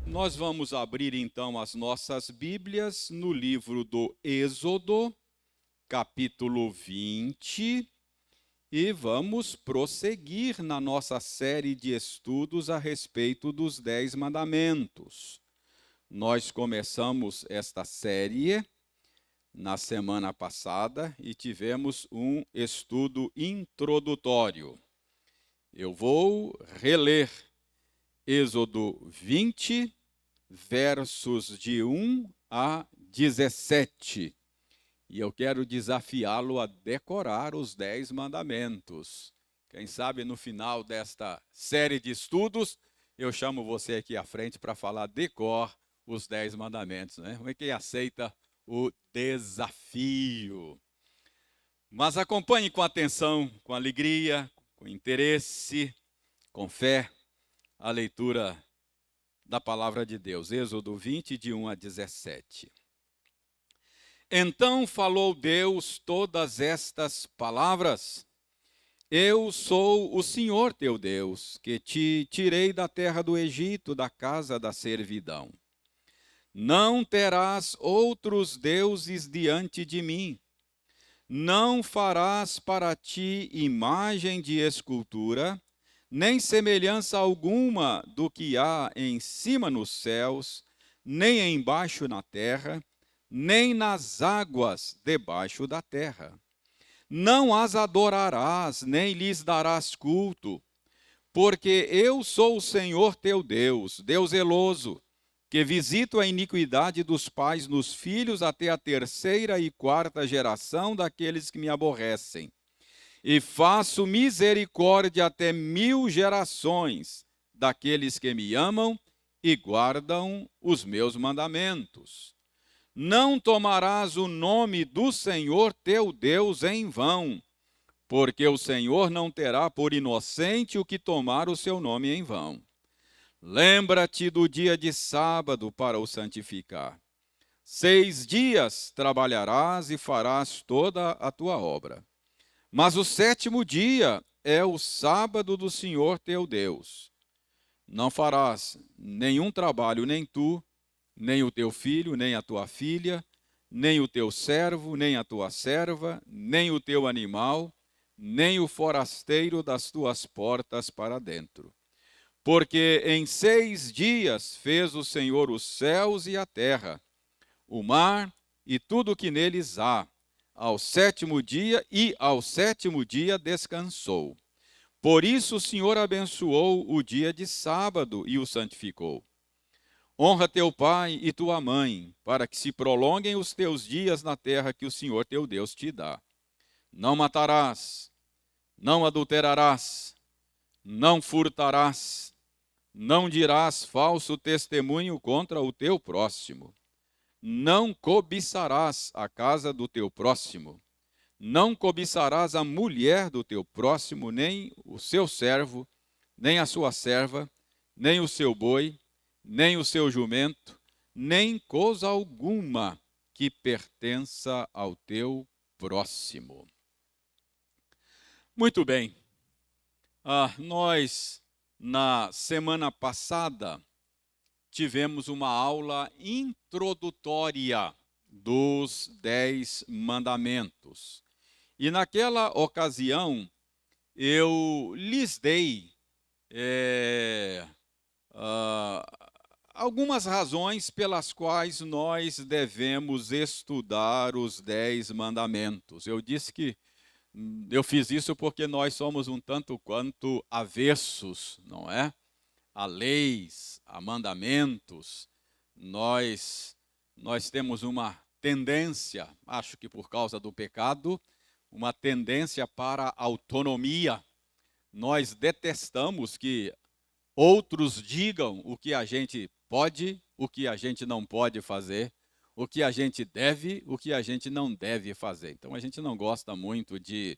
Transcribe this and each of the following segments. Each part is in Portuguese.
Nós vamos abrir então as nossas Bíblias no livro do Êxodo, capítulo 20, e vamos prosseguir na nossa série de estudos a respeito dos 10 mandamentos. Nós começamos esta série na semana passada e tivemos um estudo introdutório. Eu vou reler Êxodo 20, versos de 1 a 17. E eu quero desafiá-lo a decorar os 10 mandamentos. Quem sabe no final desta série de estudos, eu chamo você aqui à frente para falar decor os 10 mandamentos, né? Quem aceita o desafio. Mas acompanhe com atenção, com alegria, com interesse, com fé, a leitura da palavra de Deus. Êxodo 20, de 1 a 17. Então falou Deus todas estas palavras: Eu sou o Senhor teu Deus, que te tirei da terra do Egito, da casa da servidão. Não terás outros deuses diante de mim. Não farás para ti imagem de escultura, nem semelhança alguma do que há em cima nos céus, nem embaixo na terra, nem nas águas debaixo da terra. Não as adorarás, nem lhes darás culto, porque eu sou o Senhor teu Deus, Deus zeloso, que visito a iniquidade dos pais nos filhos até a terceira e quarta geração daqueles que me aborrecem. E faço misericórdia até 1000 gerações daqueles que me amam e guardam os meus mandamentos. Não tomarás o nome do Senhor teu Deus em vão, porque o Senhor não terá por inocente o que tomar o seu nome em vão. Lembra-te do dia de sábado para o santificar. 6 dias trabalharás e farás toda a tua obra. Mas o 7º dia é o sábado do Senhor teu Deus. Não farás nenhum trabalho, nem tu, nem o teu filho, nem a tua filha, nem o teu servo, nem a tua serva, nem o teu animal, nem o forasteiro das tuas portas para dentro. Porque em 6 dias fez o Senhor os céus e a terra, o mar e tudo o que neles há, ao 7º dia, e ao 7º dia descansou. Por isso o Senhor abençoou o dia de sábado e o santificou. Honra teu pai e tua mãe, para que se prolonguem os teus dias na terra que o Senhor teu Deus te dá. Não matarás, não adulterarás, não furtarás, não dirás falso testemunho contra o teu próximo. Não cobiçarás a casa do teu próximo. Não cobiçarás a mulher do teu próximo, nem o seu servo, nem a sua serva, nem o seu boi, nem o seu jumento, nem coisa alguma que pertença ao teu próximo. Muito bem. Nós, na semana passada, tivemos uma aula introdutória dos 10 mandamentos. E naquela ocasião, eu lhes dei algumas razões pelas quais nós devemos estudar os 10 mandamentos. Eu disse que eu fiz isso porque nós somos um tanto quanto avessos, não é? A leis, a mandamentos. Nós temos uma tendência, acho que por causa do pecado, uma tendência para a autonomia. Nós detestamos que outros digam o que a gente pode, o que a gente não pode fazer, o que a gente deve, o que a gente não deve fazer. Então, a gente não gosta muito de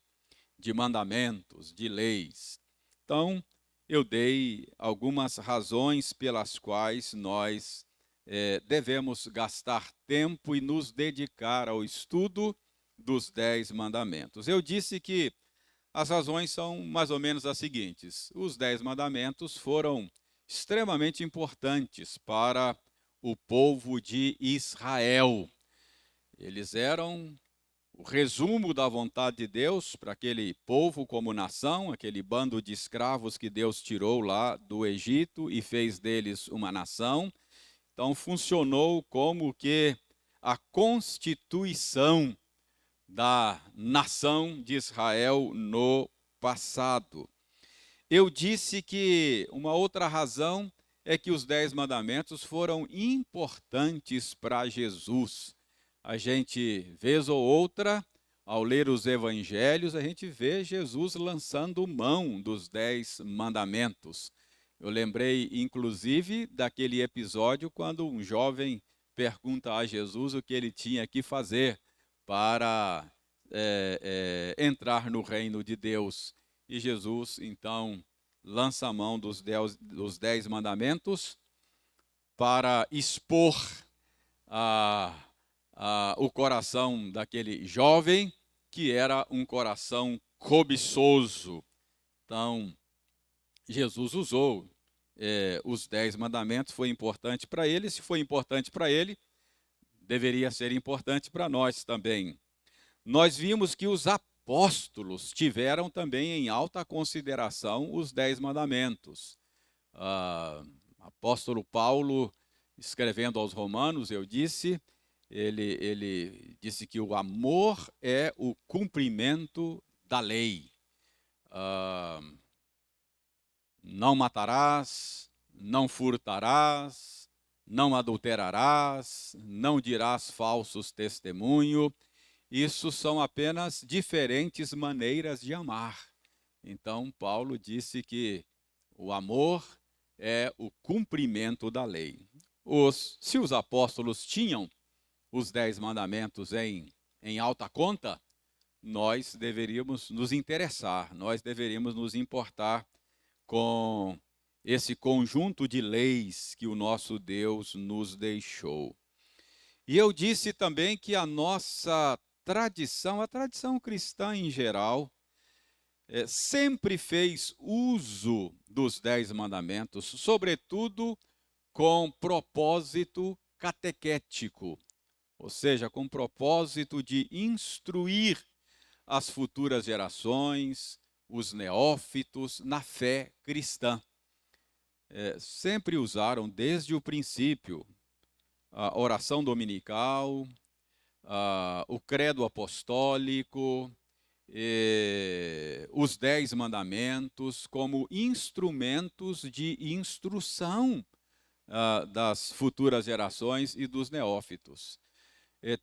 mandamentos, de leis. Então, eu dei algumas razões pelas quais nós devemos gastar tempo e nos dedicar ao estudo dos 10 mandamentos. Eu disse que as razões são mais ou menos as seguintes. Os 10 mandamentos foram extremamente importantes para o povo de Israel. Eles eram o resumo da vontade de Deus para aquele povo como nação, aquele bando de escravos que Deus tirou lá do Egito e fez deles uma nação. Então funcionou como que a constituição da nação de Israel no passado. Eu disse que uma outra razão é que os 10 mandamentos foram importantes para Jesus. A gente, vez ou outra, ao ler os evangelhos, a gente vê Jesus lançando mão dos 10 mandamentos. Eu lembrei, inclusive, daquele episódio quando um jovem pergunta a Jesus o que ele tinha que fazer para entrar no reino de Deus. E Jesus, então, lança a mão dos 10 mandamentos para expor o coração daquele jovem, que era um coração cobiçoso. Então, Jesus usou os 10 mandamentos, foi importante para ele. Se foi importante para ele, deveria ser importante para nós também. Nós vimos que os apóstolos tiveram também em alta consideração os 10 mandamentos. Apóstolo Paulo, escrevendo aos Romanos, ele disse que o amor é o cumprimento da lei. Não matarás, não furtarás, não adulterarás, não dirás falsos testemunho. Isso são apenas diferentes maneiras de amar. Então, Paulo disse que o amor é o cumprimento da lei. Se os apóstolos tinham os 10 mandamentos em alta conta, nós deveríamos nos interessar, nós deveríamos nos importar com esse conjunto de leis que o nosso Deus nos deixou. E eu disse também que a nossa tradição, a tradição cristã em geral, sempre fez uso dos 10 mandamentos, sobretudo com propósito catequético, ou seja, com propósito de instruir as futuras gerações, os neófitos, na fé cristã. Sempre usaram desde o princípio a oração dominical, o credo apostólico, os 10 mandamentos como instrumentos de instrução das futuras gerações e dos neófitos.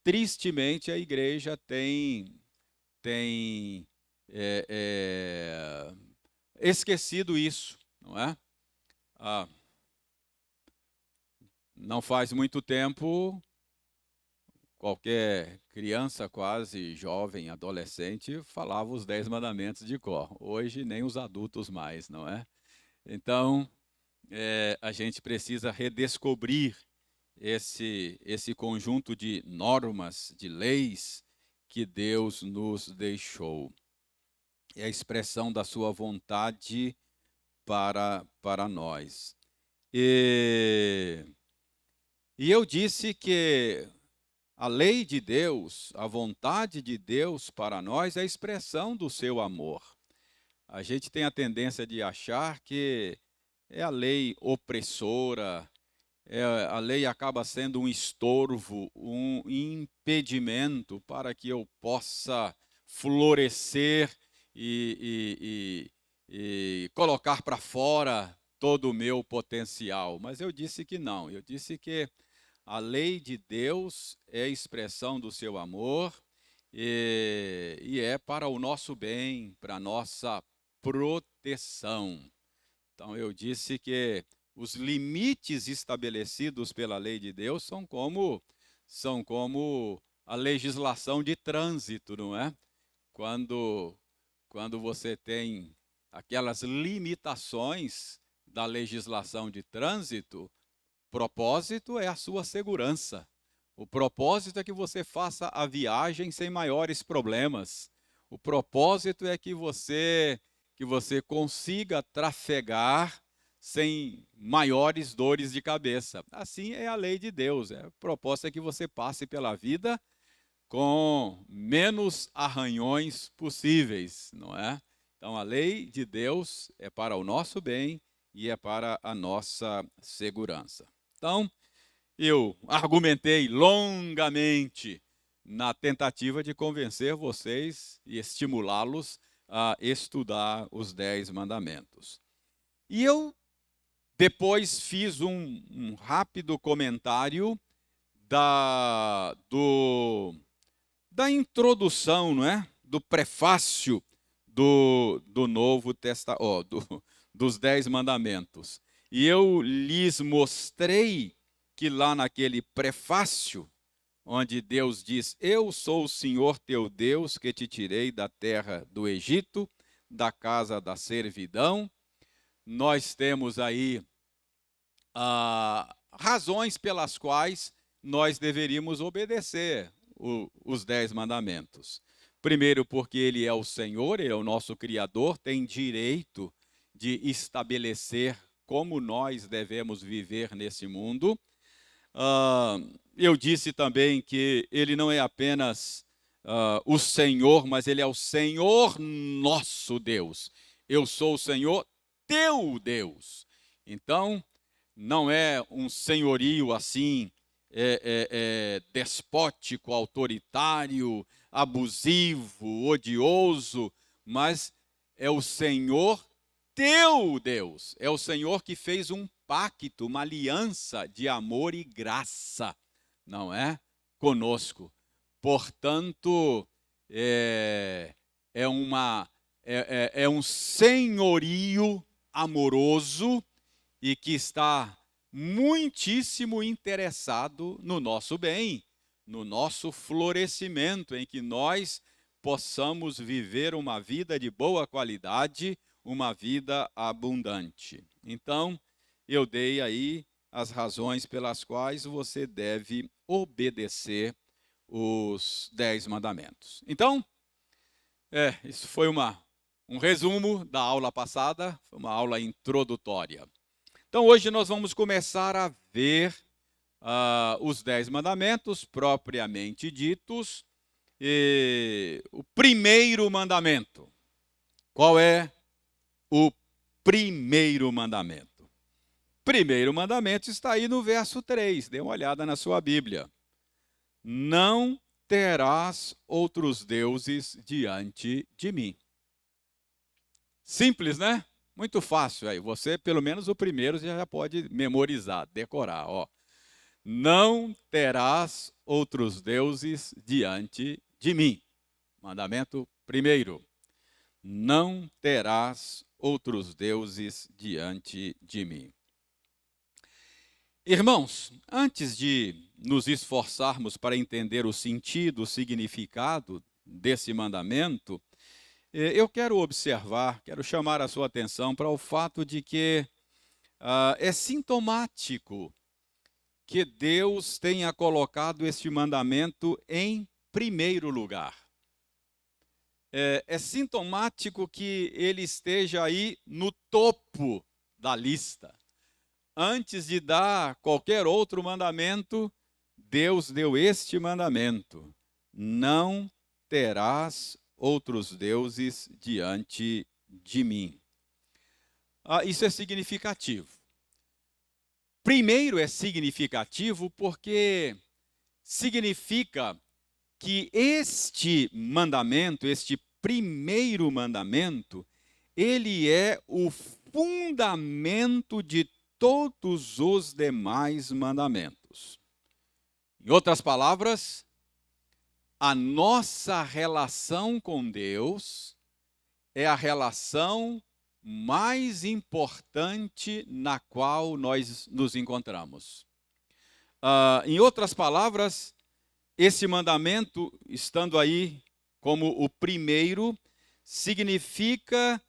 Tristemente, a igreja tem esquecido isso, não é? Não faz muito tempo, qualquer criança, quase jovem, adolescente, falava os 10 mandamentos de cor. Hoje, nem os adultos mais, não é? Então, a gente precisa redescobrir esse conjunto de normas, de leis que Deus nos deixou. É a expressão da sua vontade para nós. E eu disse que a lei de Deus, a vontade de Deus para nós é a expressão do seu amor. A gente tem a tendência de achar que é a lei opressora, a lei acaba sendo um estorvo, um impedimento para que eu possa florescer e colocar para fora todo o meu potencial. Mas eu disse que não, eu disse que a lei de Deus é a expressão do seu amor e é para o nosso bem, para a nossa proteção. Então eu disse que os limites estabelecidos pela lei de Deus são como a legislação de trânsito, não é? Quando você tem aquelas limitações da legislação de trânsito, o propósito é a sua segurança. O propósito é que você faça a viagem sem maiores problemas. O propósito é que você consiga trafegar sem maiores dores de cabeça. Assim é a lei de Deus. A proposta é que você passe pela vida com menos arranhões possíveis, não é? Então, a lei de Deus é para o nosso bem e é para a nossa segurança. Então, eu argumentei longamente na tentativa de convencer vocês e estimulá-los a estudar os 10 mandamentos. E eu depois fiz um rápido comentário da introdução, não é? Do prefácio do Novo Testamento, dos 10 mandamentos. E eu lhes mostrei que lá naquele prefácio, onde Deus diz: Eu sou o Senhor teu Deus, que te tirei da terra do Egito, da casa da servidão, nós temos aí razões pelas quais nós deveríamos obedecer os 10 mandamentos. Primeiro, porque Ele é o Senhor, Ele é o nosso Criador, tem direito de estabelecer como nós devemos viver nesse mundo. Eu disse também que Ele não é apenas o Senhor, mas Ele é o Senhor nosso Deus. Eu sou o Senhor teu Deus. Então, não é um senhorio assim, despótico, autoritário, abusivo, odioso, mas é o Senhor teu Deus. É o Senhor que fez um pacto, uma aliança de amor e graça, não é? Conosco. Portanto, é um senhorio amoroso e que está muitíssimo interessado no nosso bem, no nosso florescimento, em que nós possamos viver uma vida de boa qualidade, uma vida abundante. Então, eu dei aí as razões pelas quais você deve obedecer os 10 mandamentos. Então, isso foi um resumo da aula passada, foi uma aula introdutória. Então, hoje nós vamos começar a ver os 10 mandamentos propriamente ditos. O primeiro mandamento. Qual é o primeiro mandamento? O primeiro mandamento está aí no verso 3. Dê uma olhada na sua Bíblia. Não terás outros deuses diante de mim. Simples, né? Muito fácil aí. Você, pelo menos o primeiro, já pode memorizar, decorar. Não terás outros deuses diante de mim. Mandamento primeiro. Não terás outros deuses diante de mim. Irmãos, antes de nos esforçarmos para entender o sentido, o significado desse mandamento, eu quero chamar a sua atenção para o fato de que é sintomático que Deus tenha colocado este mandamento em primeiro lugar. É sintomático que ele esteja aí no topo da lista. Antes de dar qualquer outro mandamento, Deus deu este mandamento: não terás outros deuses diante de mim. Isso é significativo. Primeiro, é significativo porque significa que este mandamento, este primeiro mandamento, ele é o fundamento de todos os demais mandamentos. Em outras palavras, a nossa relação com Deus é a relação mais importante na qual nós nos encontramos. Em outras palavras, esse mandamento, estando aí como o primeiro, significa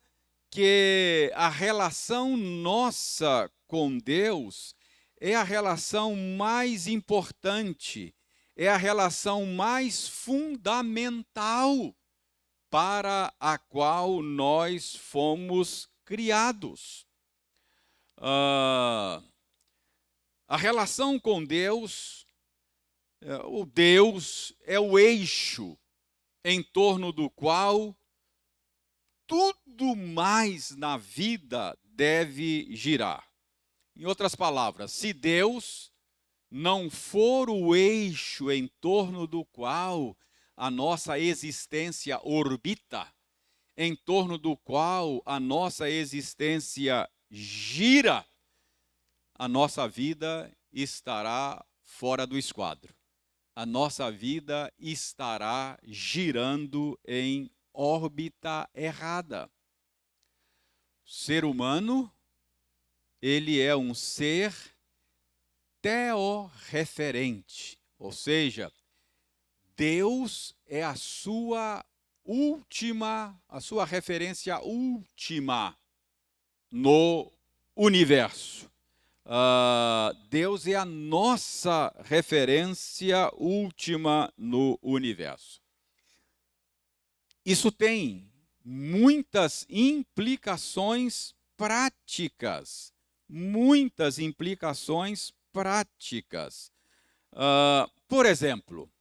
que a relação nossa com Deus é a relação mais importante, é a relação mais fundamental para a qual nós fomos criados. A relação com Deus, o Deus é o eixo em torno do qual tudo mais na vida deve girar. Em outras palavras, se Deus não for o eixo em torno do qual a nossa existência orbita, em torno do qual a nossa existência gira, a nossa vida estará fora do esquadro. A nossa vida estará girando em órbita errada. O ser humano, ele é um ser teorreferente, ou seja, Deus é a sua referência última no universo. Deus é a nossa referência última no universo. Isso tem muitas implicações práticas. Muitas implicações práticas. Por exemplo,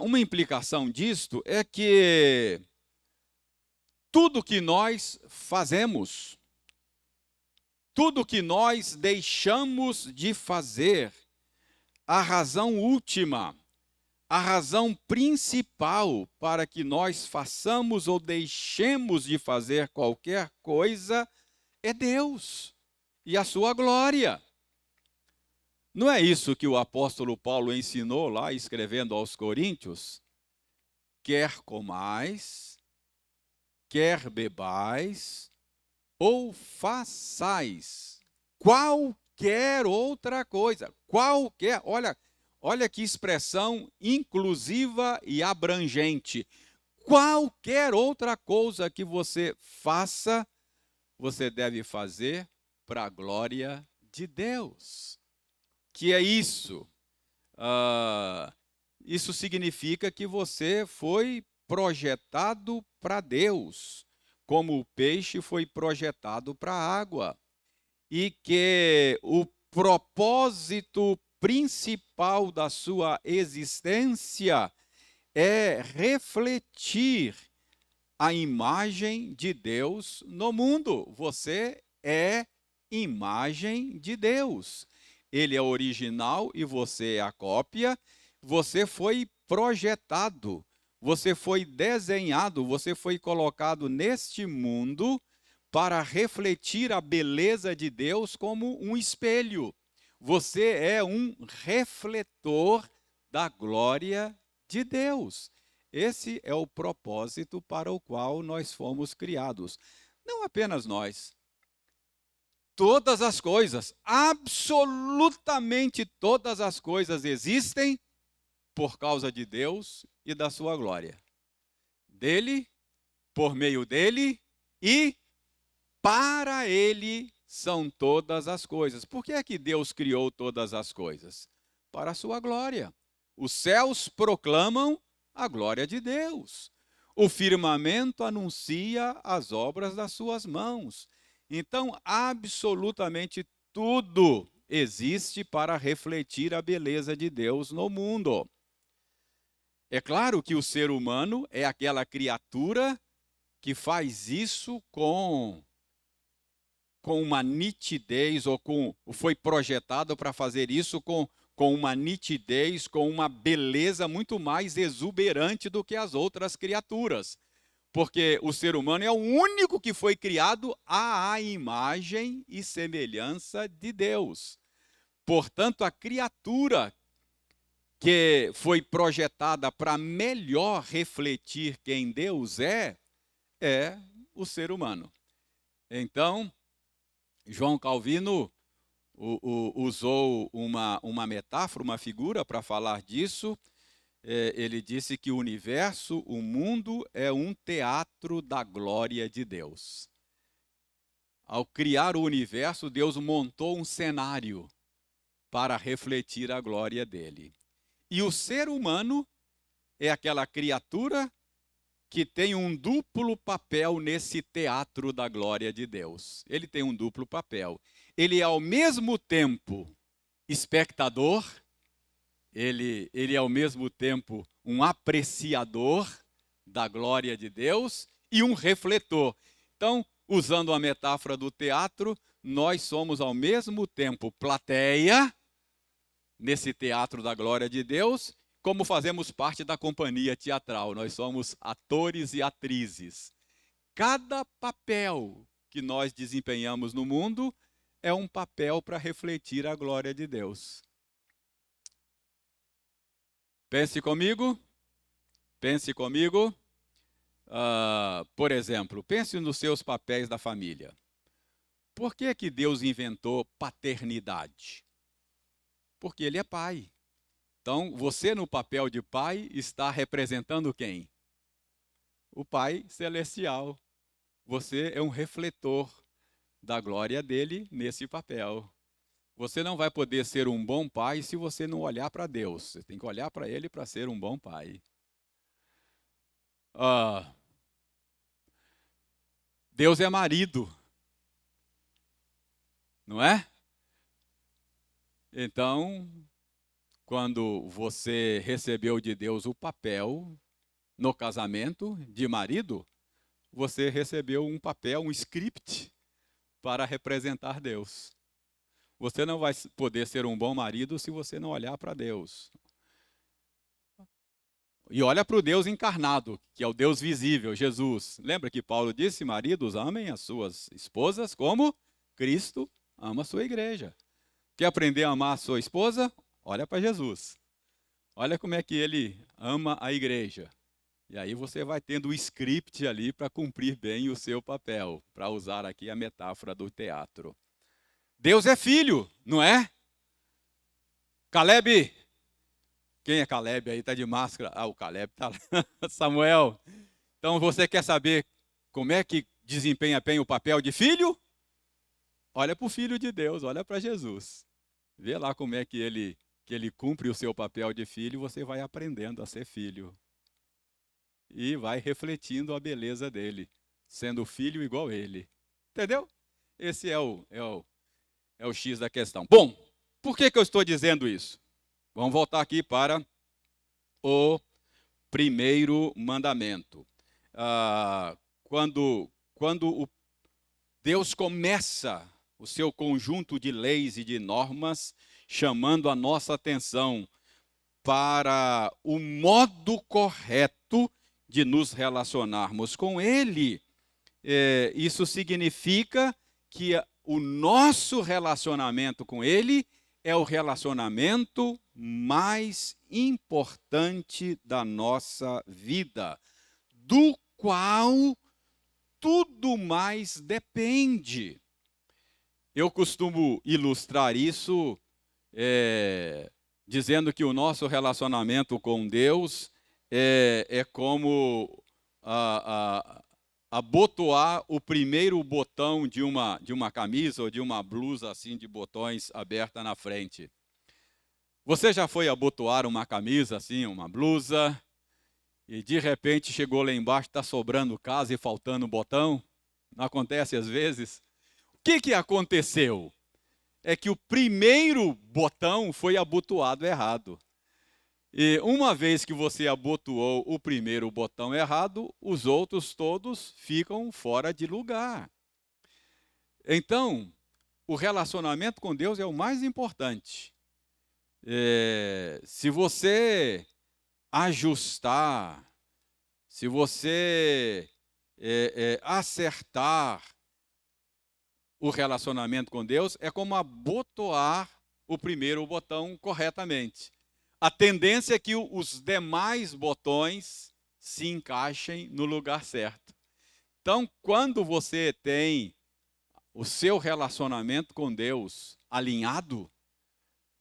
uma implicação disto é que tudo que nós fazemos, tudo que nós deixamos de fazer, a razão última, a razão principal para que nós façamos ou deixemos de fazer qualquer coisa é Deus e a sua glória. Não é isso que o apóstolo Paulo ensinou lá, escrevendo aos Coríntios? Quer comais, quer bebais, ou façais qualquer outra coisa. Qualquer, olha que expressão inclusiva e abrangente. Qualquer outra coisa que você faça, você deve fazer para a glória de Deus. Que é isso? Isso significa que você foi projetado para Deus, como o peixe foi projetado para a água. E que o propósito principal da sua existência é refletir a imagem de Deus no mundo. Você é imagem de Deus. Ele é original e você é a cópia. Você foi projetado, você foi desenhado, você foi colocado neste mundo para refletir a beleza de Deus como um espelho. Você é um refletor da glória de Deus. Esse é o propósito para o qual nós fomos criados. Não apenas nós. Todas as coisas, absolutamente todas as coisas existem por causa de Deus e da sua glória. Dele, por meio dele e para ele são todas as coisas. Por que é que Deus criou todas as coisas? Para a sua glória. Os céus proclamam a glória de Deus. O firmamento anuncia as obras das suas mãos. Então, absolutamente tudo existe para refletir a beleza de Deus no mundo. É claro que o ser humano é aquela criatura que faz isso com uma nitidez, ou foi projetado para fazer isso com uma nitidez, com uma beleza muito mais exuberante do que as outras criaturas. Porque o ser humano é o único que foi criado à imagem e semelhança de Deus. Portanto, a criatura que foi projetada para melhor refletir quem Deus é o ser humano. Então, João Calvino usou uma metáfora, uma figura para falar disso. Ele disse que o universo, o mundo, é um teatro da glória de Deus. Ao criar o universo, Deus montou um cenário para refletir a glória dele. E o ser humano é aquela criatura que tem um duplo papel nesse teatro da glória de Deus. Ele tem um duplo papel. Ele é ao mesmo tempo espectador, ele é ao mesmo tempo um apreciador da glória de Deus e um refletor. Então, usando a metáfora do teatro, nós somos ao mesmo tempo plateia, nesse teatro da glória de Deus, como fazemos parte da companhia teatral. Nós somos atores e atrizes. Cada papel que nós desempenhamos no mundo é um papel para refletir a glória de Deus. Pense comigo. Pense comigo. Por exemplo, pense nos seus papéis da família. Por que Deus inventou paternidade? Porque Ele é pai. Então, você no papel de pai está representando quem? O Pai Celestial. Você é um refletor da glória dele nesse papel. Você não vai poder ser um bom pai se você não olhar para Deus. Você tem que olhar para Ele para ser um bom pai. Deus é marido, não é? Então, quando você recebeu de Deus o papel no casamento de marido, você recebeu um papel, um script para representar Deus. Você não vai poder ser um bom marido se você não olhar para Deus. E olha para o Deus encarnado, que é o Deus visível, Jesus. Lembra que Paulo disse, maridos, amem as suas esposas como Cristo ama a sua igreja. Quer aprender a amar a sua esposa? Olha para Jesus. Olha como é que ele ama a igreja. E aí você vai tendo o script ali para cumprir bem o seu papel, para usar aqui a metáfora do teatro. Deus é filho, não é? Caleb, quem é Caleb aí? Está de máscara. O Caleb está lá. Samuel. Então você quer saber como é que desempenha bem o papel de filho? Olha para o Filho de Deus, olha para Jesus. Vê lá como é que ele cumpre o seu papel de filho, você vai aprendendo a ser filho. E vai refletindo a beleza dele, sendo filho igual ele. Entendeu? Esse é o X da questão. Bom, por que eu estou dizendo isso? Vamos voltar aqui para o primeiro mandamento. Quando Deus começa o seu conjunto de leis e de normas, chamando a nossa atenção para o modo correto de nos relacionarmos com Ele, isso significa que o nosso relacionamento com Ele é o relacionamento mais importante da nossa vida, do qual tudo mais depende. Eu costumo ilustrar isso dizendo que o nosso relacionamento com Deus é como abotoar o primeiro botão de uma camisa ou de uma blusa assim de botões aberta na frente. Você já foi abotoar uma camisa assim, uma blusa, e de repente chegou lá embaixo, está sobrando casa e faltando botão? Não acontece às vezes? O que aconteceu? É que o primeiro botão foi abotoado errado. E uma vez que você abotoou o primeiro botão errado, os outros todos ficam fora de lugar. Então, o relacionamento com Deus é o mais importante. Se você ajustar, se você acertar o relacionamento com Deus, é como abotoar o primeiro botão corretamente. A tendência é que os demais botões se encaixem no lugar certo. Então, quando você tem o seu relacionamento com Deus alinhado,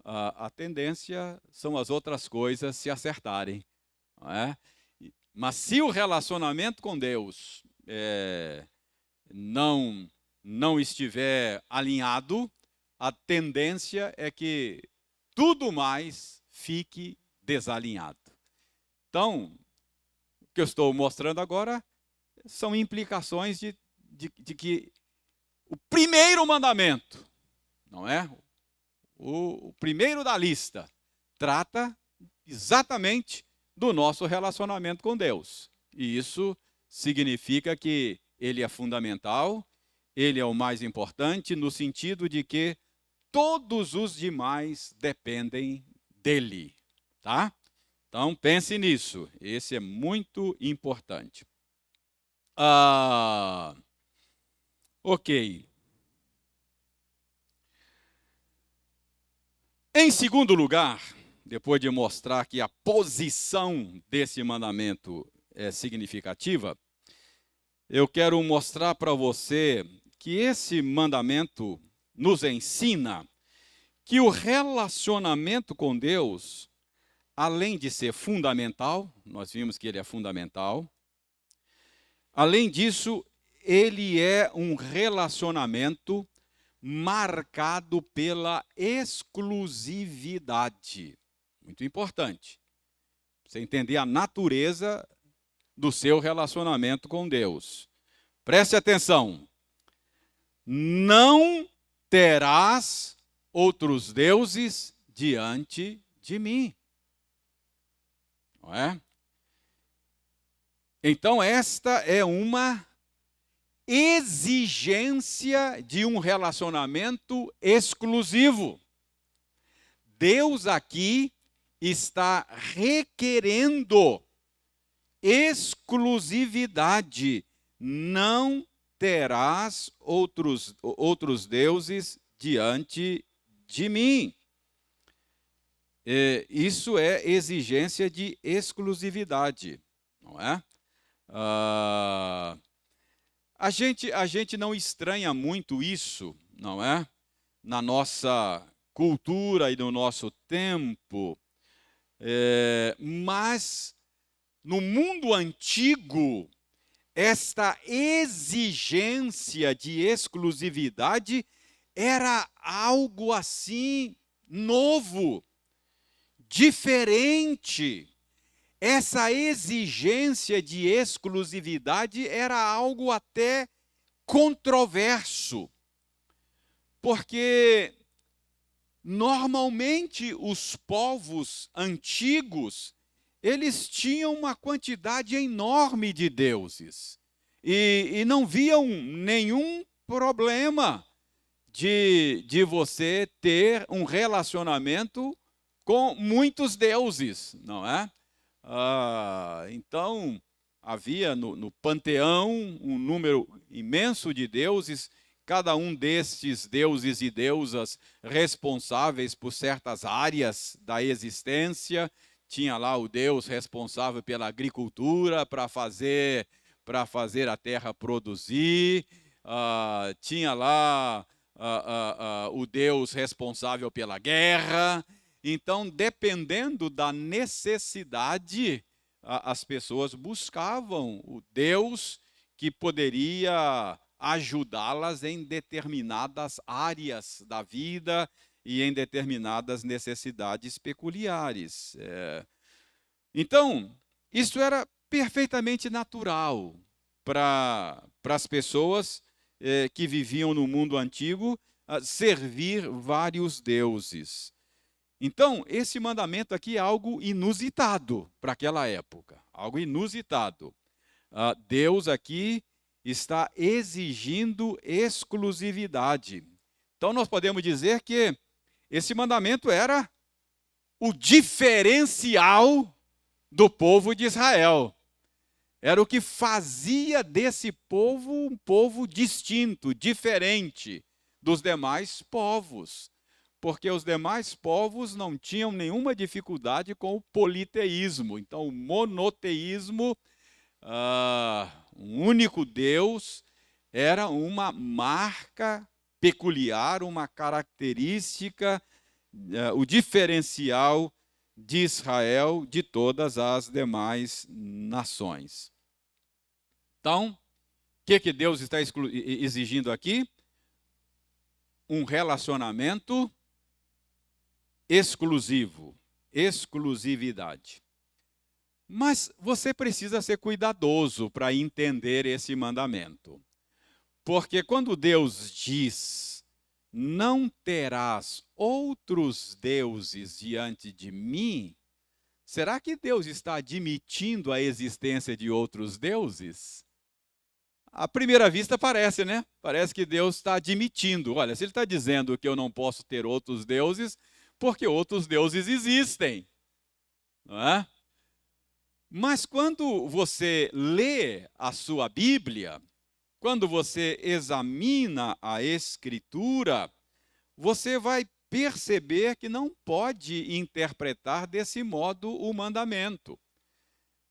a tendência são as outras coisas se acertarem. Não é? Mas se o relacionamento com Deus não estiver alinhado, a tendência é que tudo mais fique desalinhado. Então, o que eu estou mostrando agora são implicações de que o primeiro mandamento, não é? O primeiro da lista, trata exatamente do nosso relacionamento com Deus. E isso significa que ele é fundamental, ele é o mais importante, no sentido de que todos os demais dependem dele, tá? Então pense nisso, esse é muito importante. Ok. Em segundo lugar, depois de mostrar que a posição desse mandamento é significativa, eu quero mostrar para você que esse mandamento nos ensina que o relacionamento com Deus, além de ser fundamental, nós vimos que ele é fundamental, além disso, ele é um relacionamento marcado pela exclusividade. Muito importante. Você entender a natureza do seu relacionamento com Deus. Preste atenção. Não terás outros deuses diante de mim. Não é? Então, esta é uma exigência de um relacionamento exclusivo. Deus aqui está requerendo exclusividade. Não terás outros deuses diante de mim. Isso é exigência de exclusividade, não é? A gente não estranha muito isso, não é? Na nossa cultura e no nosso tempo, mas no mundo antigo, esta exigência de exclusividade era algo assim novo, diferente. Essa exigência de exclusividade era algo até controverso, porque normalmente os povos antigos, eles tinham uma quantidade enorme de deuses e não viam nenhum problema de você ter um relacionamento com muitos deuses, não é? Então, havia no panteão um número imenso de deuses, cada um destes deuses e deusas responsáveis por certas áreas da existência. Tinha lá o Deus responsável pela agricultura, para fazer a terra produzir. Tinha lá o Deus responsável pela guerra. Então, dependendo da necessidade, as pessoas buscavam o Deus que poderia ajudá-las em determinadas áreas da vida e em determinadas necessidades peculiares. Então, isso era perfeitamente natural para as pessoas que viviam no mundo antigo, servir vários deuses. Então, esse mandamento aqui é algo inusitado para aquela época, algo inusitado. Deus aqui está exigindo exclusividade. Então, nós podemos dizer que esse mandamento era o diferencial do povo de Israel. Era o que fazia desse povo um povo distinto, diferente dos demais povos. Porque os demais povos não tinham nenhuma dificuldade com o politeísmo. Então, o monoteísmo, um único Deus, era uma marca peculiar, uma característica, o diferencial de Israel de todas as demais nações. Então, o que Deus está exigindo aqui? Um relacionamento exclusivo, exclusividade. Mas você precisa ser cuidadoso para entender esse mandamento. Porque quando Deus diz, não terás outros deuses diante de mim, será que Deus está admitindo a existência de outros deuses? À primeira vista parece, né? Parece que Deus está admitindo. Olha, se ele está dizendo que eu não posso ter outros deuses, porque outros deuses existem, não é? Mas quando você lê a sua Bíblia, quando você examina a Escritura, você vai perceber que não pode interpretar desse modo o mandamento.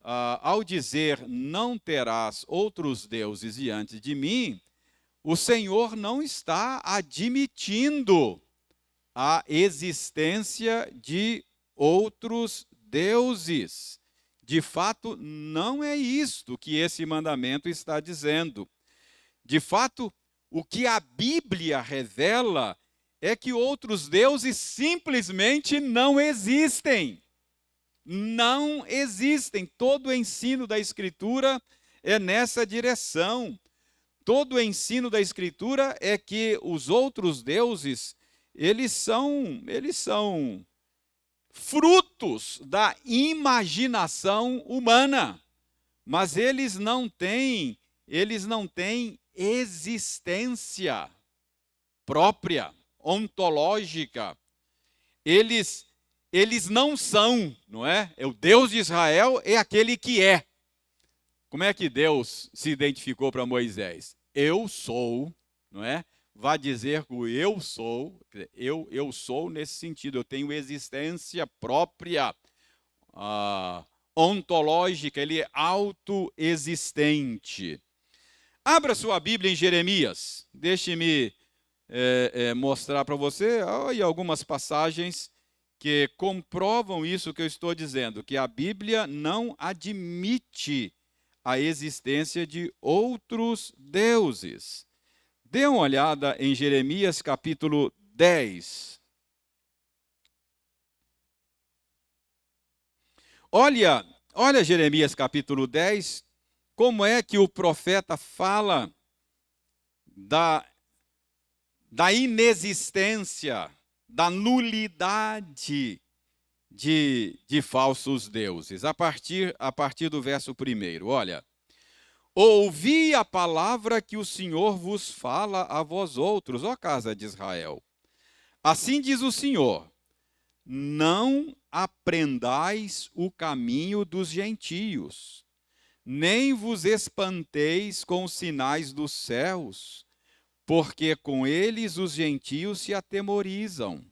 Ao dizer, não terás outros deuses diante de mim, o Senhor não está admitindo a existência de outros deuses. De fato, não é isto que esse mandamento está dizendo. De fato, o que a Bíblia revela é que outros deuses simplesmente não existem. Não existem. Todo o ensino da Escritura é nessa direção. Todo o ensino da Escritura é que os outros deuses, eles são frutos da imaginação humana, mas eles não têm existência própria, ontológica. Eles não são, não é? O Deus de Israel é aquele que é. Como é que Deus se identificou para Moisés? Eu sou, não é? Vá dizer que o eu sou, eu sou nesse sentido, eu tenho existência própria, ontológica, ele é autoexistente. Abra sua Bíblia em Jeremias, deixe-me mostrar para você algumas passagens que comprovam isso que eu estou dizendo, que a Bíblia não admite a existência de outros deuses. Dê uma olhada em Jeremias capítulo 10. Olha Jeremias capítulo 10, como é que o profeta fala da inexistência, da nulidade de falsos deuses. A partir do verso 1, olha. Ouvi a palavra que o Senhor vos fala a vós outros, ó casa de Israel. Assim diz o Senhor, não aprendais o caminho dos gentios, nem vos espanteis com os sinais dos céus, porque com eles os gentios se atemorizam.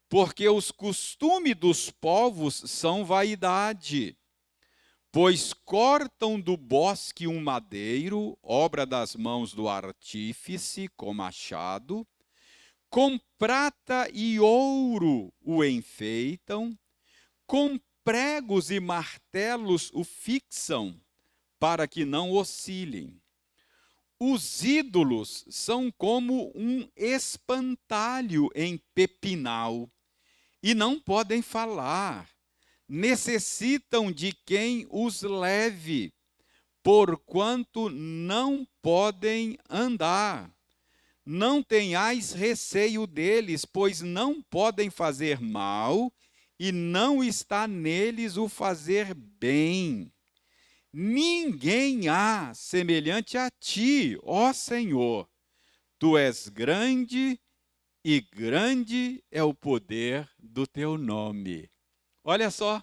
Porque os costumes dos povos são vaidade, pois cortam do bosque um madeiro, obra das mãos do artífice, com machado, com prata e ouro o enfeitam, com pregos e martelos o fixam, para que não oscilem. Os ídolos são como um espantalho em pepinal, e não podem falar. Necessitam de quem os leve, porquanto não podem andar. Não tenhais receio deles, pois não podem fazer mal, e não está neles o fazer bem. Ninguém há semelhante a ti, ó Senhor. Tu és grande, e grande é o poder do teu nome. Olha só,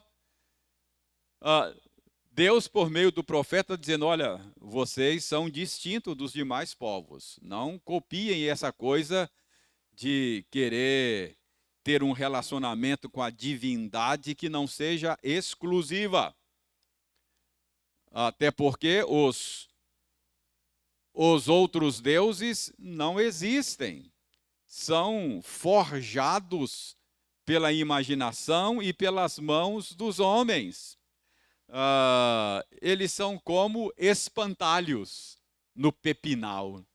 Deus, por meio do profeta, dizendo, olha, vocês são distintos dos demais povos. Não copiem essa coisa de querer ter um relacionamento com a divindade que não seja exclusiva. Até porque os outros deuses não existem. São forjados pela imaginação e pelas mãos dos homens. Eles são como espantalhos no pepinal. O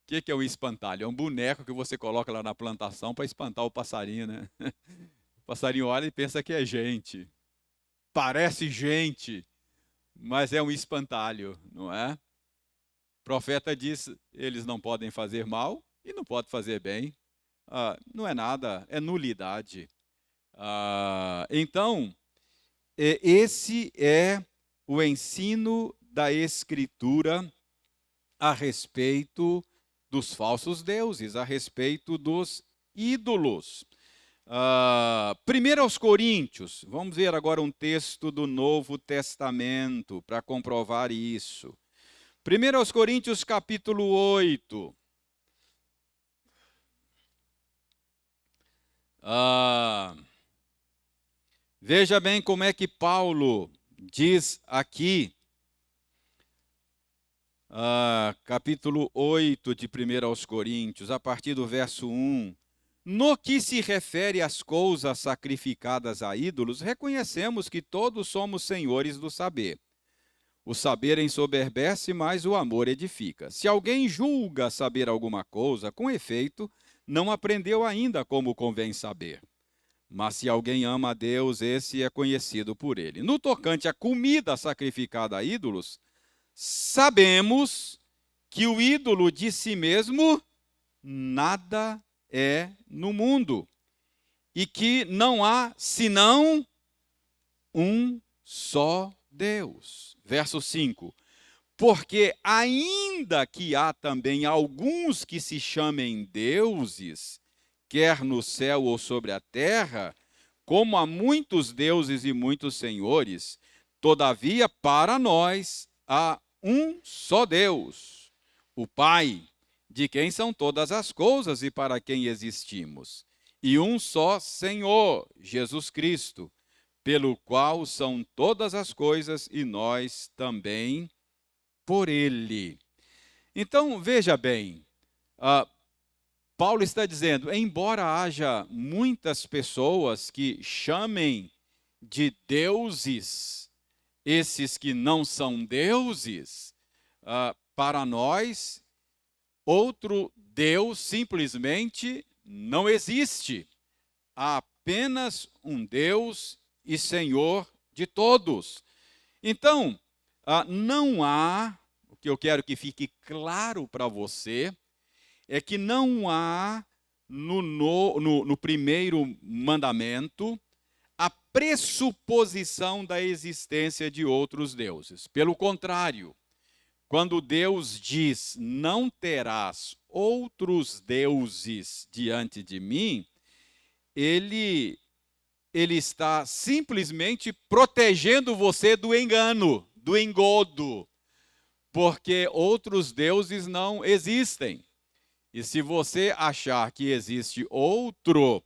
que é um espantalho? É um boneco que você coloca lá na plantação para espantar o passarinho, né? O passarinho olha e pensa que é gente. parece gente, mas é um espantalho, não é? O profeta diz, eles não podem fazer mal e não podem fazer bem. Não é nada, é nulidade. Então, esse é o ensino da Escritura a respeito dos falsos deuses, a respeito dos ídolos. 1 aos Coríntios, vamos ver agora um texto do Novo Testamento para comprovar isso. 1 aos Coríntios, capítulo 8. Veja bem como é que Paulo diz aqui, capítulo 8 de 1 aos Coríntios, a partir do verso 1. No que se refere às coisas sacrificadas a ídolos, reconhecemos que todos somos senhores do saber. O saber ensoberbece, mas o amor edifica. Se alguém julga saber alguma coisa, com efeito, não aprendeu ainda como convém saber. Mas se alguém ama a Deus, esse é conhecido por ele. No tocante à comida sacrificada a ídolos, sabemos que o ídolo de si mesmo nada é no mundo, e que não há senão um só Deus. Verso 5. Porque ainda que há também alguns que se chamem deuses, quer no céu ou sobre a terra, como há muitos deuses e muitos senhores, todavia para nós há um só Deus, o Pai, de quem são todas as coisas e para quem existimos, e um só Senhor, Jesus Cristo, pelo qual são todas as coisas e nós também por ele. Então, veja bem, Paulo está dizendo, embora haja muitas pessoas que chamem de deuses esses que não são deuses, para nós, outro Deus simplesmente não existe. Há apenas um Deus e Senhor de todos. Então, não há, o que eu quero que fique claro para você, é que não há no primeiro mandamento a pressuposição da existência de outros deuses. Pelo contrário, quando Deus diz, não terás outros deuses diante de mim, ele está simplesmente protegendo você do engano, do engodo, porque outros deuses não existem. E se você achar que existe outro,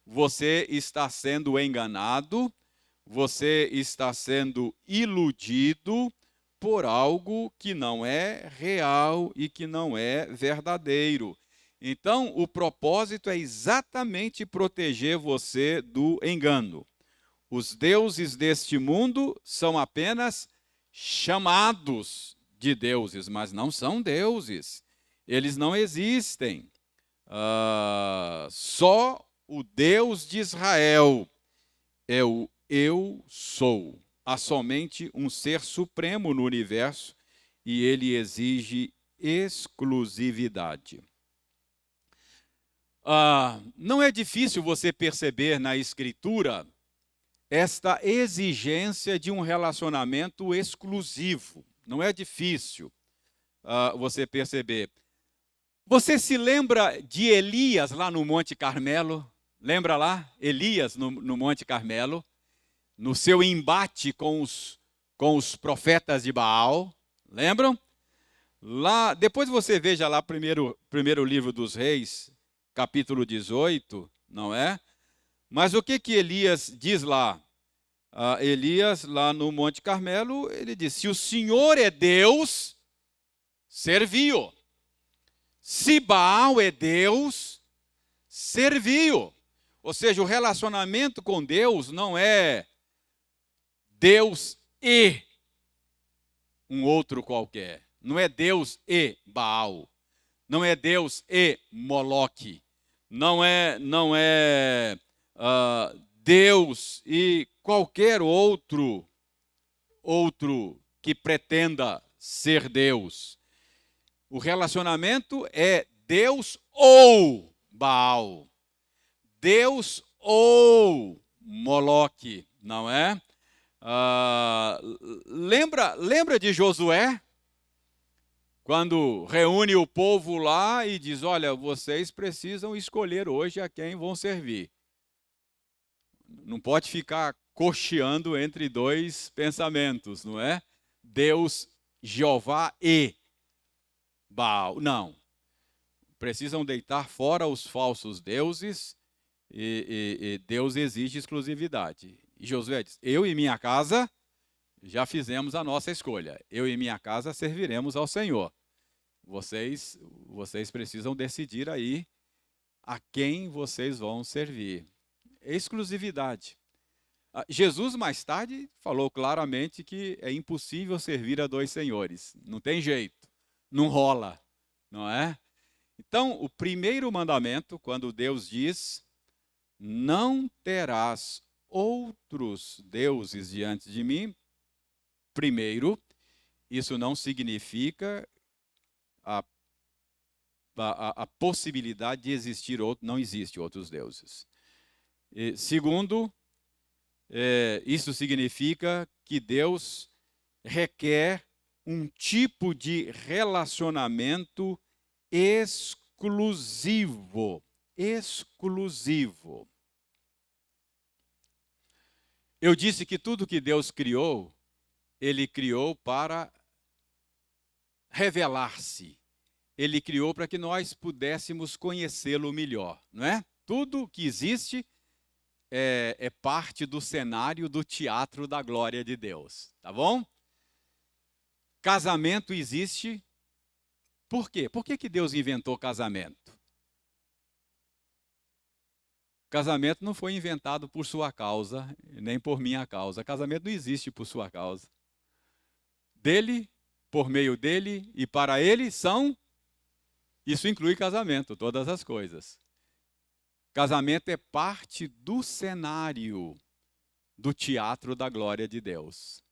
você está sendo enganado, você está sendo iludido por algo que não é real e que não é verdadeiro. Então, o propósito é exatamente proteger você do engano. Os deuses deste mundo são apenas chamados de deuses, mas não são deuses. Eles não existem. Só o Deus de Israel é o Eu Sou. Há somente um ser supremo no universo e ele exige exclusividade. Não é difícil você perceber na Escritura esta exigência de um relacionamento exclusivo. Não é difícil você perceber. Você se lembra de Elias lá no Monte Carmelo? Lembra lá? Elias no Monte Carmelo, no seu embate com os profetas de Baal. Lembram? Lá, depois você veja lá primeiro livro dos Reis, capítulo 18, não é? Mas o que Elias diz lá? Elias, lá no Monte Carmelo, ele diz, se o Senhor é Deus, servi-o. Se Baal é Deus, servi-o. Ou seja, o relacionamento com Deus não é Deus e um outro qualquer. Não é Deus e Baal. Não é Deus e Moloque. Não é Deus e qualquer outro que pretenda ser Deus. O relacionamento é Deus ou Baal, Deus ou Moloque, não é? Lembra de Josué? Quando reúne o povo lá e diz, olha, vocês precisam escolher hoje a quem vão servir. Não pode ficar cocheando entre dois pensamentos, não é? Deus, Jeová e Baal. Não. Precisam deitar fora os falsos deuses e Deus exige exclusividade. E Josué diz, eu e minha casa já fizemos a nossa escolha. Eu e minha casa serviremos ao Senhor. Vocês precisam decidir aí a quem vocês vão servir. Exclusividade. Jesus, mais tarde, falou claramente que é impossível servir a dois senhores. Não tem jeito. Não rola. Não é? Então, o primeiro mandamento, quando Deus diz, não terás outros deuses diante de mim, primeiro, isso não significa a possibilidade de existir outro, não existe outros deuses. E, segundo, isso significa que Deus requer um tipo de relacionamento exclusivo. Exclusivo. Eu disse que tudo que Deus criou, Ele criou para revelar-se. Ele criou para que nós pudéssemos conhecê-lo melhor, não é? Tudo que existe é parte do cenário do teatro da glória de Deus, tá bom? Casamento existe. Por quê? Por que Deus inventou casamento? Casamento não foi inventado por sua causa, nem por minha causa. Casamento não existe por sua causa. Dele, por meio dele e para ele são. Isso inclui casamento, todas as coisas. Casamento é parte do cenário do teatro da glória de Deus.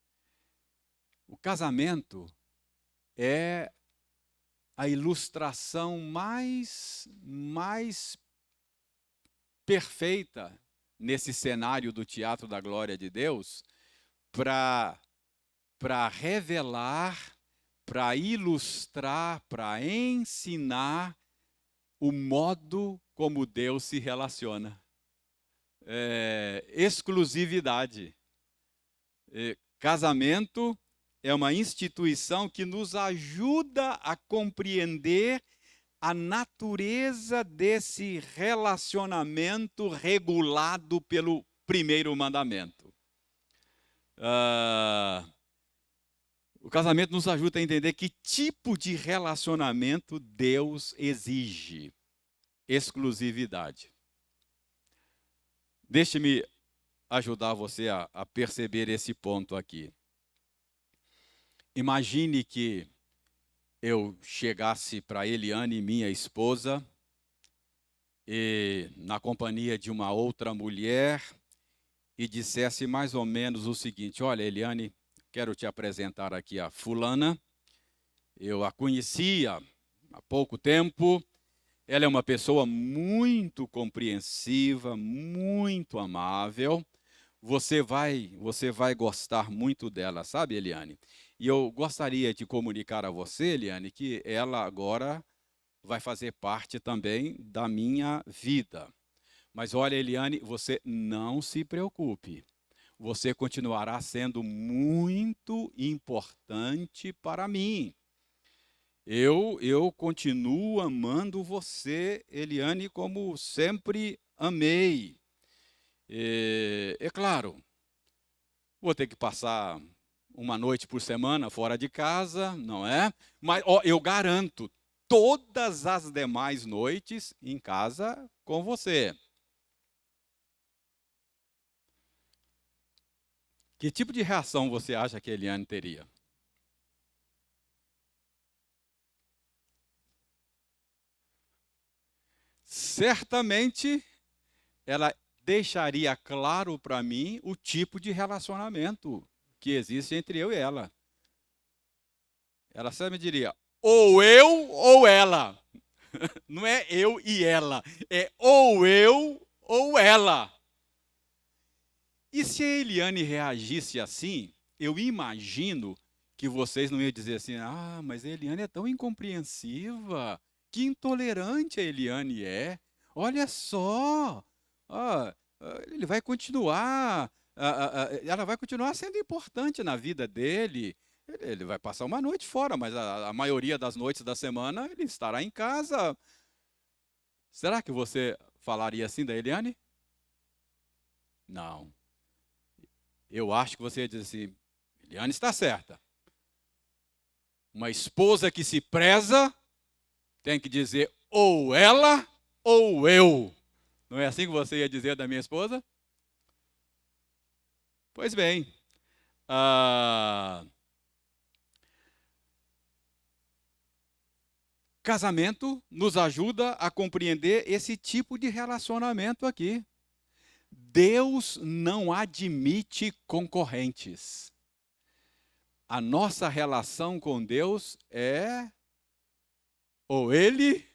O casamento é a ilustração mais perfeita nesse cenário do teatro da glória de Deus para revelar, para ilustrar, para ensinar o modo como Deus se relaciona. Exclusividade. Casamento é uma instituição que nos ajuda a compreender a natureza desse relacionamento regulado pelo primeiro mandamento. O casamento nos ajuda a entender que tipo de relacionamento Deus exige. Exclusividade. Deixe-me ajudar você a perceber esse ponto aqui. Imagine que eu chegasse para Eliane, minha esposa, e na companhia de uma outra mulher, e dissesse mais ou menos o seguinte: olha, Eliane, quero te apresentar aqui a fulana. Eu a conhecia há pouco tempo. Ela é uma pessoa muito compreensiva, muito amável. Você vai gostar muito dela, sabe, Eliane? E eu gostaria de comunicar a você, Eliane, que ela agora vai fazer parte também da minha vida. Mas olha, Eliane, você não se preocupe. Você continuará sendo muito importante para mim. Eu continuo amando você, Eliane, como sempre amei. É claro, vou ter que passar uma noite por semana fora de casa, não é? Mas eu garanto, todas as demais noites em casa com você. Que tipo de reação você acha que a Eliane teria? Certamente ela deixaria claro para mim o tipo de relacionamento que existe entre eu e ela. Ela sempre diria, ou eu ou ela. Não é eu e ela, é ou eu ou ela. E se a Eliane reagisse assim, eu imagino que vocês não iam dizer assim, mas a Eliane é tão incompreensiva, que intolerante a Eliane é. Olha só, ah, ele vai continuar, ela vai continuar sendo importante na vida dele. Ele vai passar uma noite fora, mas a maioria das noites da semana ele estará em casa. Será que você falaria assim da Eliane? Não. Eu acho que você ia dizer assim, Eliane está certa. Uma esposa que se preza tem que dizer ou ela ou eu. Não é assim que você ia dizer da minha esposa? Pois bem, casamento nos ajuda a compreender esse tipo de relacionamento aqui. Deus não admite concorrentes. A nossa relação com Deus é ou ele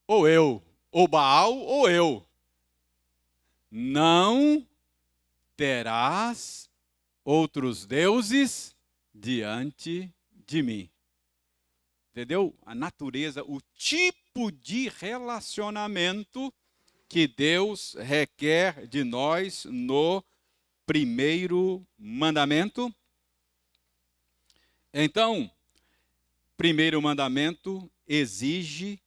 ou eu, ou Baal ou eu. Não terás outros deuses diante de mim. Entendeu? A natureza, o tipo de relacionamento que Deus requer de nós no primeiro mandamento. Então, primeiro mandamento exige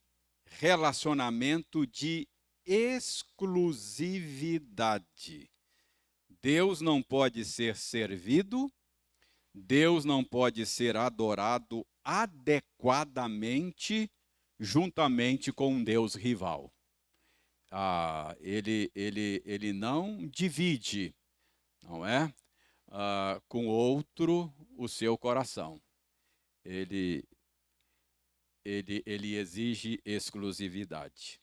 relacionamento de exclusividade. Deus não pode ser servido, Deus não pode ser adorado adequadamente juntamente com um Deus rival. Ele não divide, não é? Com outro o seu coração. Ele exige exclusividade.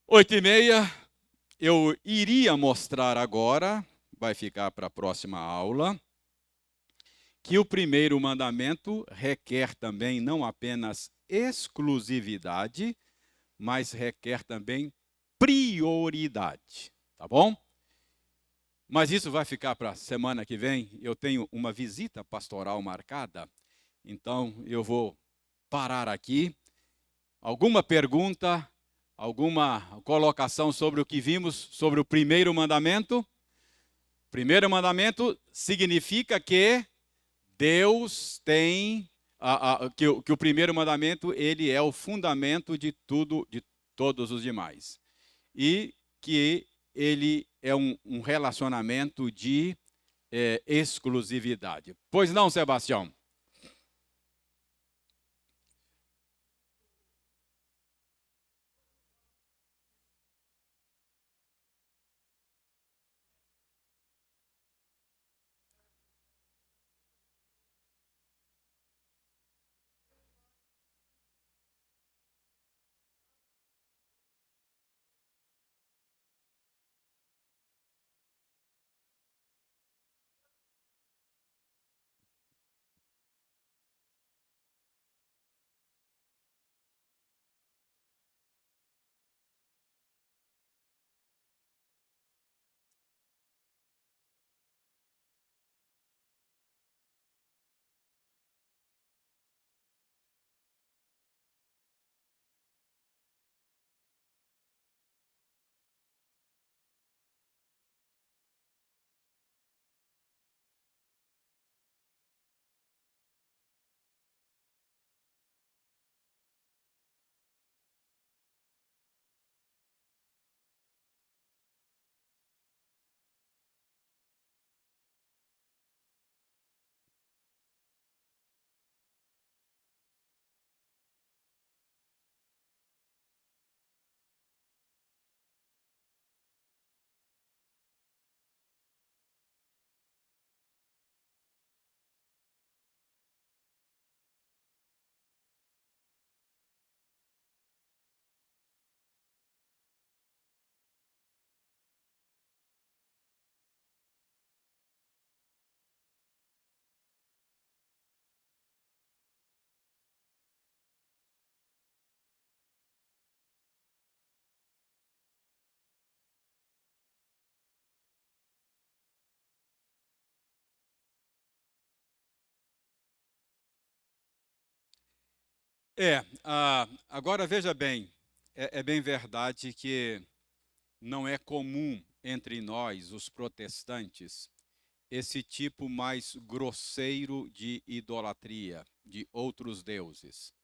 8h30, eu iria mostrar agora, vai ficar para a próxima aula, que o primeiro mandamento requer também não apenas exclusividade, mas requer também prioridade, tá bom? Mas isso vai ficar para a semana que vem. Eu tenho uma visita pastoral marcada, então eu vou parar aqui. Alguma pergunta, alguma colocação sobre o que vimos sobre o primeiro mandamento? Primeiro mandamento significa que Deus tem que o primeiro mandamento ele é o fundamento de tudo, de todos os demais, e que ele é um relacionamento de exclusividade. Pois não, Sebastião? Agora veja bem, é bem verdade que não é comum entre nós, os protestantes, esse tipo mais grosseiro de idolatria, de outros deuses.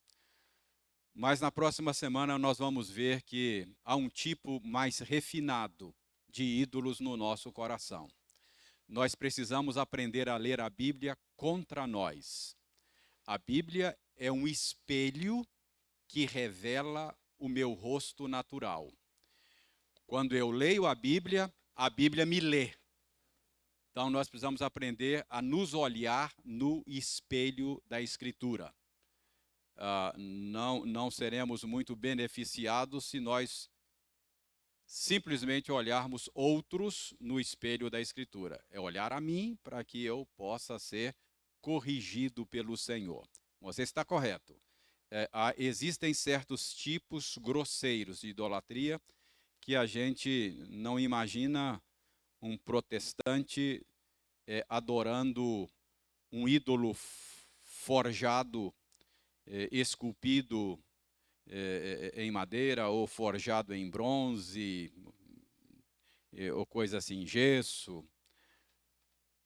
Mas na próxima semana nós vamos ver que há um tipo mais refinado de ídolos no nosso coração. Nós precisamos aprender a ler a Bíblia contra nós. A Bíblia é um espelho que revela o meu rosto natural. Quando eu leio a Bíblia me lê. Então nós precisamos aprender a nos olhar no espelho da Escritura. Não seremos muito beneficiados se nós simplesmente olharmos outros no espelho da Escritura. É olhar a mim para que eu possa ser corrigido pelo Senhor. Você está correto. Existem certos tipos grosseiros de idolatria que a gente não imagina um protestante adorando um ídolo forjado, esculpido em madeira ou forjado em bronze, ou coisa assim, gesso.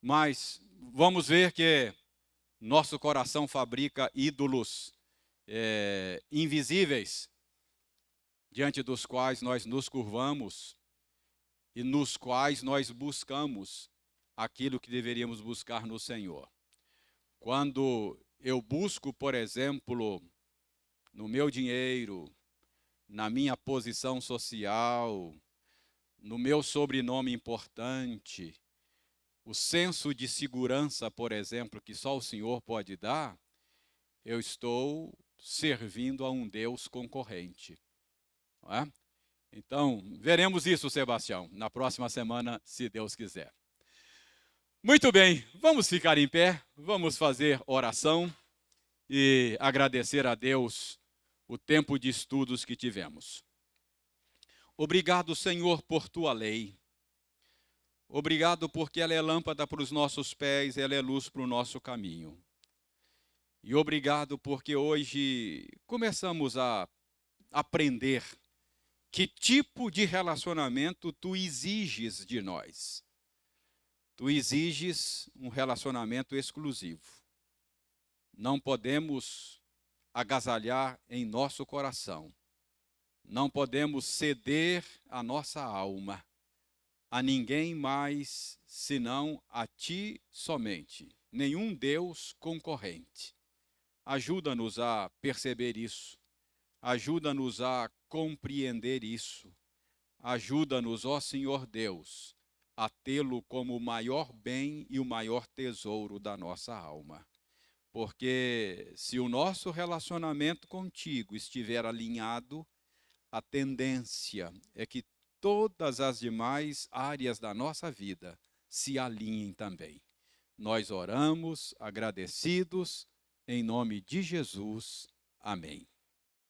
Mas vamos ver que nosso coração fabrica ídolos invisíveis, diante dos quais nós nos curvamos e nos quais nós buscamos aquilo que deveríamos buscar no Senhor. Quando eu busco, por exemplo, no meu dinheiro, na minha posição social, no meu sobrenome importante, o senso de segurança, por exemplo, que só o Senhor pode dar, eu estou servindo a um Deus concorrente. Não é? Então, veremos isso, Sebastião, na próxima semana, se Deus quiser. Muito bem, vamos ficar em pé, vamos fazer oração e agradecer a Deus o tempo de estudos que tivemos. Obrigado, Senhor, por tua lei. Obrigado porque ela é lâmpada para os nossos pés, ela é luz para o nosso caminho. E obrigado porque hoje começamos a aprender que tipo de relacionamento tu exiges de nós. Tu exiges um relacionamento exclusivo. Não podemos agasalhar em nosso coração. Não podemos ceder a nossa alma a ninguém mais senão a ti somente. Nenhum Deus concorrente. Ajuda-nos a perceber isso. Ajuda-nos a compreender isso. Ajuda-nos, ó Senhor Deus, a tê-lo como o maior bem e o maior tesouro da nossa alma. Porque se o nosso relacionamento contigo estiver alinhado, a tendência é que todas as demais áreas da nossa vida se alinhem também. Nós oramos agradecidos em nome de Jesus. Amém.